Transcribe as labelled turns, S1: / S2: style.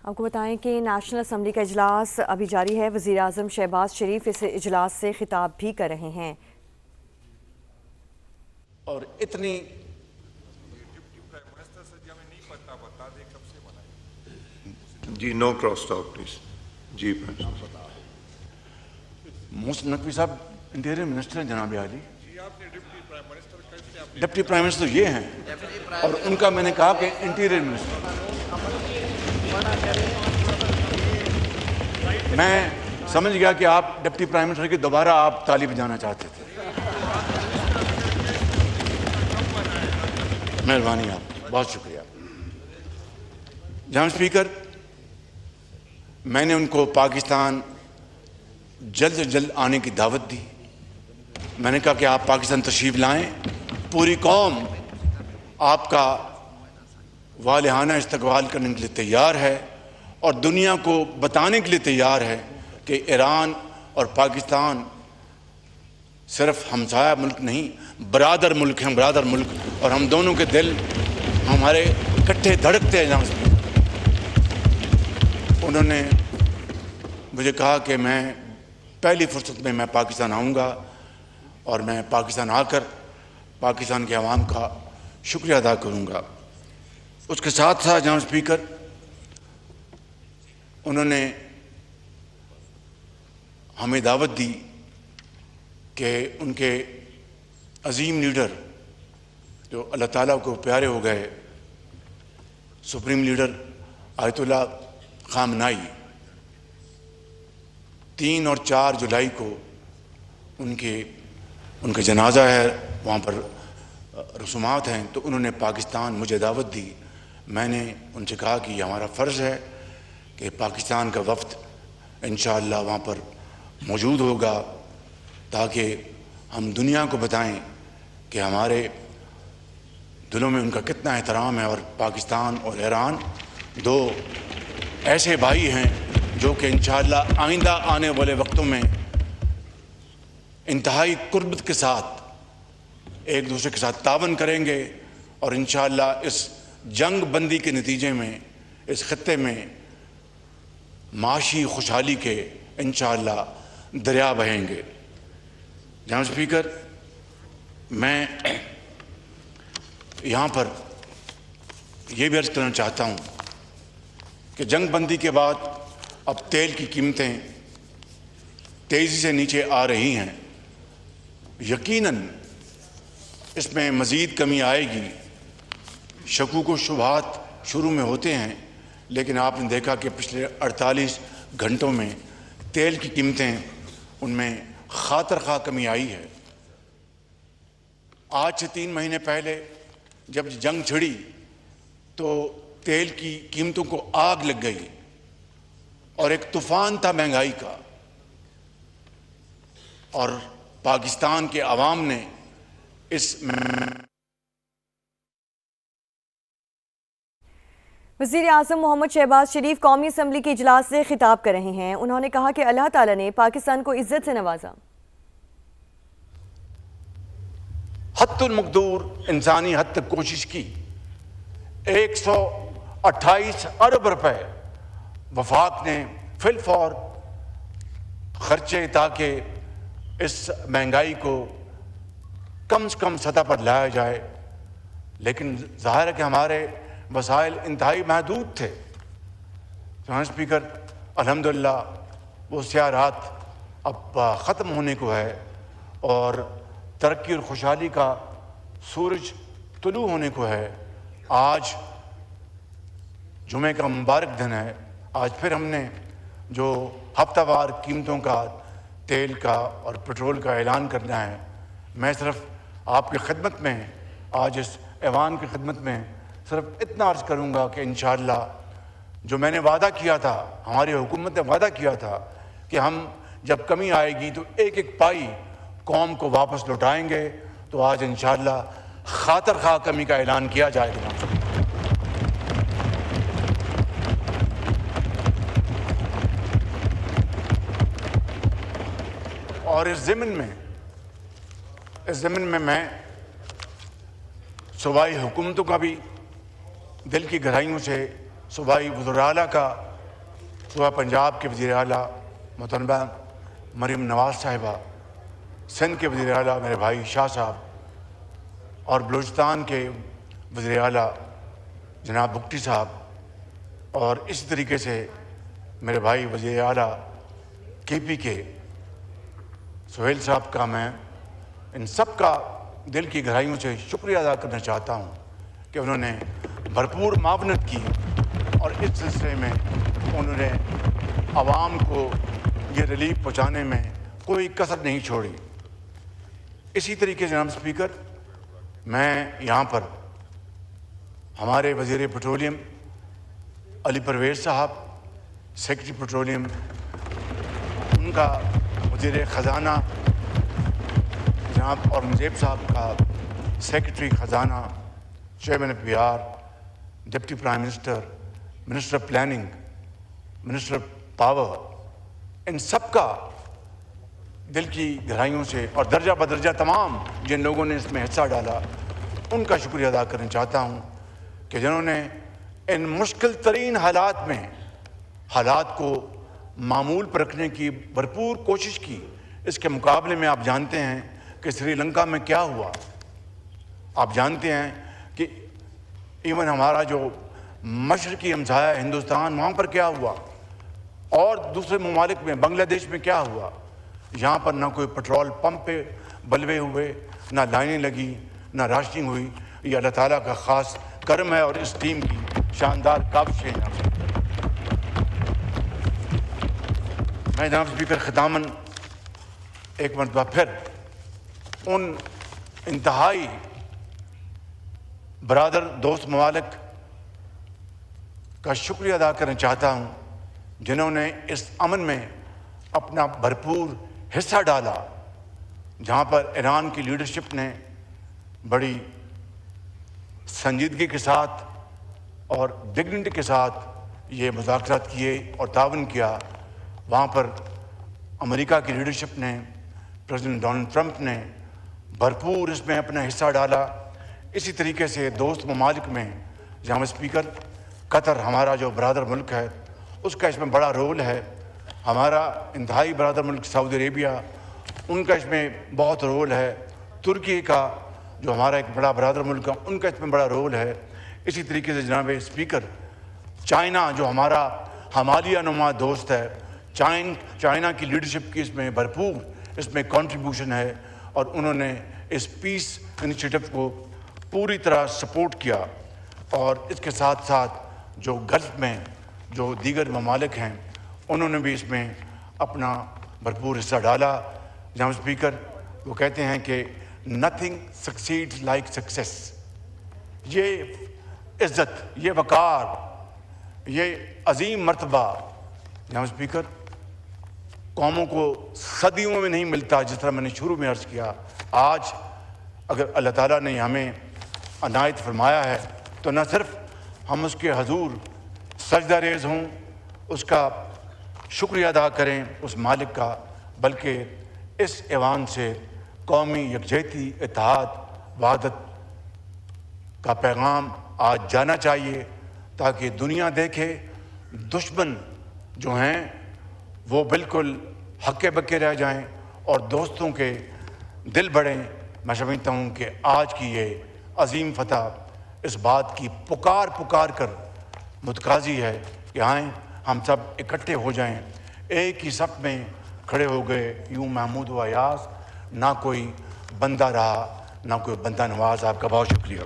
S1: آپ کو بتائیں کہ نیشنل اسمبلی کا اجلاس ابھی جاری ہے۔ وزیر اعظم شہباز شریف اس اجلاس سے خطاب بھی کر رہے ہیں۔
S2: اور اتنی
S3: جی نو کراس ٹاک پلیز. جی
S2: محسن نقوی صاحب انٹیریئر منسٹر ہیں جناب عالی. ڈپٹی پرائم منسٹر یہ ہیں اور ان کا میں نے کہا کہ انٹیریئر منسٹر. میں سمجھ گیا کہ آپ ڈپٹی پرائم منسٹر کی دوبارہ آپ طالب جانا چاہتے تھے. مہربانی آپ کی، بہت شکریہ. جناب اسپیکر، میں نے ان کو پاکستان جلد سے جلد آنے کی دعوت دی. میں نے کہا کہ آپ پاکستان تشریف لائیں، پوری قوم آپ کا والہانہ استقبال کرنے کے لیے تیار ہے اور دنیا کو بتانے کے لیے تیار ہے کہ ایران اور پاکستان صرف ہمسایہ ملک نہیں، برادر ملک ہیں، برادر ملک. اور ہم دونوں کے دل ہمارے اکٹھے دھڑکتے ہیں. جہاں انہوں نے مجھے کہا کہ میں پہلی فرصت میں پاکستان آؤں گا اور میں پاکستان آ کر پاکستان کے عوام کا شکریہ ادا کروں گا. اس کے ساتھ ساتھ جناب اسپیکر، انہوں نے ہمیں دعوت دی کہ ان کے عظیم لیڈر جو اللہ تعالیٰ کو پیارے ہو گئے، سپریم لیڈر آیت اللہ خامنائی، 3 اور 4 جولائی کو ان کے جنازہ ہے، وہاں پر رسومات ہیں. تو انہوں نے پاکستان مجھے دعوت دی. میں نے ان سے کہا کہ یہ ہمارا فرض ہے کہ پاکستان کا وفد انشاءاللہ وہاں پر موجود ہوگا تاکہ ہم دنیا کو بتائیں کہ ہمارے دلوں میں ان کا کتنا احترام ہے. اور پاکستان اور ایران 2 ایسے بھائی ہیں جو کہ انشاءاللہ آئندہ آنے والے وقتوں میں انتہائی قربت کے ساتھ ایک دوسرے کے ساتھ تعاون کریں گے اور انشاءاللہ اس جنگ بندی کے نتیجے میں اس خطے میں معاشی خوشحالی کے انشاءاللہ دریا بہیں گے. جناب اسپیکر، میں یہاں پر یہ بھی عرض کرنا چاہتا ہوں کہ جنگ بندی کے بعد اب تیل کی قیمتیں تیزی سے نیچے آ رہی ہیں. یقیناً اس میں مزید کمی آئے گی. شکوک و شبہات شروع میں ہوتے ہیں، لیکن آپ نے دیکھا کہ پچھلے 48 گھنٹوں میں تیل کی قیمتیں ان میں خاطر خواہ کمی آئی ہے. آج سے 3 مہینے پہلے جب جنگ چھڑی تو تیل کی قیمتوں کو آگ لگ گئی اور ایک طوفان تھا مہنگائی کا، اور پاکستان کے عوام نے اس
S1: وزیر اعظم محمد شہباز شریف قومی اسمبلی کے اجلاس سے خطاب کر رہے ہیں۔ انہوں نے کہا کہ اللہ تعالیٰ نے پاکستان کو عزت سے نوازا۔
S2: حد المقدور انسانی حد تک کوشش کی. 128 ارب روپے وفاق نے فی الفور خرچے تاکہ اس مہنگائی کو کم سے کم سطح پر لایا جائے، لیکن ظاہر ہے کہ ہمارے وسائل انتہائی محدود تھے. جناب اسپیکر، الحمدللہ وہ سیاہ رات اب ختم ہونے کو ہے اور ترقی اور خوشحالی کا سورج طلوع ہونے کو ہے. آج جمعے کا مبارک دن ہے. آج پھر ہم نے جو ہفتہ وار قیمتوں کا تیل کا اور پٹرول کا اعلان کرنا ہے. میں صرف آپ کی خدمت میں آج اس ایوان کی خدمت میں صرف اتنا عرض کروں گا کہ انشاءاللہ جو میں نے وعدہ کیا تھا، ہماری حکومت نے وعدہ کیا تھا کہ ہم جب کمی آئے گی تو ایک ایک پائی قوم کو واپس لوٹائیں گے، تو آج انشاءاللہ خاطر خواہ کمی کا اعلان کیا جائے گا. اور اس ضمن میں میں صوبائی حکومتوں کا بھی دل کی گہرائیوں سے صوبائی وزیر اعلیٰ کا صوبہ پنجاب کے وزیر اعلیٰ محترمہ مریم نواز صاحبہ، سندھ کے وزیر اعلیٰ میرے بھائی شاہ صاحب، اور بلوچستان کے وزیر اعلیٰ جناب بگٹی صاحب، اور اسی طریقے سے میرے بھائی وزیر اعلیٰ KP کے سہیل صاحب کا میں ان سب کا دل کی گہرائیوں سے شکریہ ادا کرنا چاہتا ہوں کہ انہوں نے بھرپور معاونت کی اور اس سلسلے میں انہوں نے عوام کو یہ ریلیف پہنچانے میں کوئی کسر نہیں چھوڑی۔ اسی طریقے سے جناب اسپیکر، میں یہاں پر ہمارے وزیر پیٹرولیم علی پرویز صاحب، سیکرٹری پیٹرولیم، ان کا وزیر خزانہ جناب اورنگزیب صاحب کا سیکرٹری خزانہ، chairman PR، deputy prime minister, minister of planning, minister of power, ان سب کا دل کی گہرائیوں سے اور درجہ بدرجہ تمام جن لوگوں نے اس میں حصہ ڈالا ان کا شکریہ ادا کرنا چاہتا ہوں کہ جنہوں نے ان مشکل ترین حالات میں حالات کو معمول پر رکھنے کی بھرپور کوشش کی۔ اس کے مقابلے میں آپ جانتے ہیں کہ سری لنکا میں کیا ہوا، آپ جانتے ہیں کہ ایون ہمارا جو مشرقی ہمسایہ ہندوستان، وہاں پر کیا ہوا، اور دوسرے ممالک میں بنگلہ دیش میں کیا ہوا۔ یہاں پر نہ کوئی پٹرول پمپ پہ بلوے ہوئے، نہ لائنیں لگی، نہ راشننگ ہوئی۔ یہ اللہ تعالیٰ کا خاص کرم ہے اور اس ٹیم کی شاندار کاوشیں ہیں۔ میں جناب اسپیکر ختاماً ایک مرتبہ پھر ان انتہائی برادر دوست ممالک کا شکریہ ادا کرنا چاہتا ہوں جنہوں نے اس امن میں اپنا بھرپور حصہ ڈالا، جہاں پر ایران کی لیڈرشپ نے بڑی سنجیدگی کے ساتھ اور ڈگنیٹی کے ساتھ یہ مذاکرات کیے اور تعاون کیا، وہاں پر امریکہ کی لیڈرشپ نے، پریزیڈنٹ ڈونلڈ ٹرمپ نے بھرپور اس میں اپنا حصہ ڈالا۔ اسی طریقے سے دوست ممالک میں جناب اسپیکر، قطر ہمارا جو برادر ملک ہے اس کا اس میں بڑا رول ہے۔ ہمارا انتہائی برادر ملک سعودی عربیہ، ان کا اس میں بہت رول ہے۔ ترکی کا جو ہمارا ایک بڑا برادر ملک ہے، ان کا اس میں بڑا رول ہے۔ اسی طریقے سے جناب اسپیکر، چائنا جو ہمارا ہمالیہ نما دوست ہے، چائنا کی لیڈرشپ کی اس میں بھرپور اس میں کنٹریبیوشن ہے، اور انہوں نے اس پیس انیشیٹو کو پوری طرح سپورٹ کیا۔ اور اس کے ساتھ ساتھ جو گلف میں جو دیگر ممالک ہیں انہوں نے بھی اس میں اپنا بھرپور حصہ ڈالا۔ جناب اسپیکر، وہ کہتے ہیں کہ نتھنگ سکسیڈ لائک سکسیس۔ یہ عزت، یہ وقار، یہ عظیم مرتبہ جناب اسپیکر قوموں کو صدیوں میں نہیں ملتا، جس طرح میں نے شروع میں عرض کیا۔ آج اگر اللہ تعالیٰ نے ہمیں عنایت فرمایا ہے تو نہ صرف ہم اس کے حضور سجدہ ریز ہوں، اس کا شکریہ ادا کریں اس مالک کا، بلکہ اس ایوان سے قومی یکجہتی، اتحاد، وحدت کا پیغام آج جانا چاہیے، تاکہ دنیا دیکھے دشمن جو ہیں وہ بالکل ہکے بکے رہ جائیں اور دوستوں کے دل بڑھیں۔ میں سمجھتا ہوں کہ آج کی یہ عظیم فتح اس بات کی پکار کر متقاضی ہے کہ آئیں ہم سب اکٹھے ہو جائیں، ایک ہی صف میں کھڑے ہو گئے، یوں محمود و ایاز، نہ کوئی بندہ رہا نہ کوئی بندہ نواز۔ آپ کا بہت شکریہ۔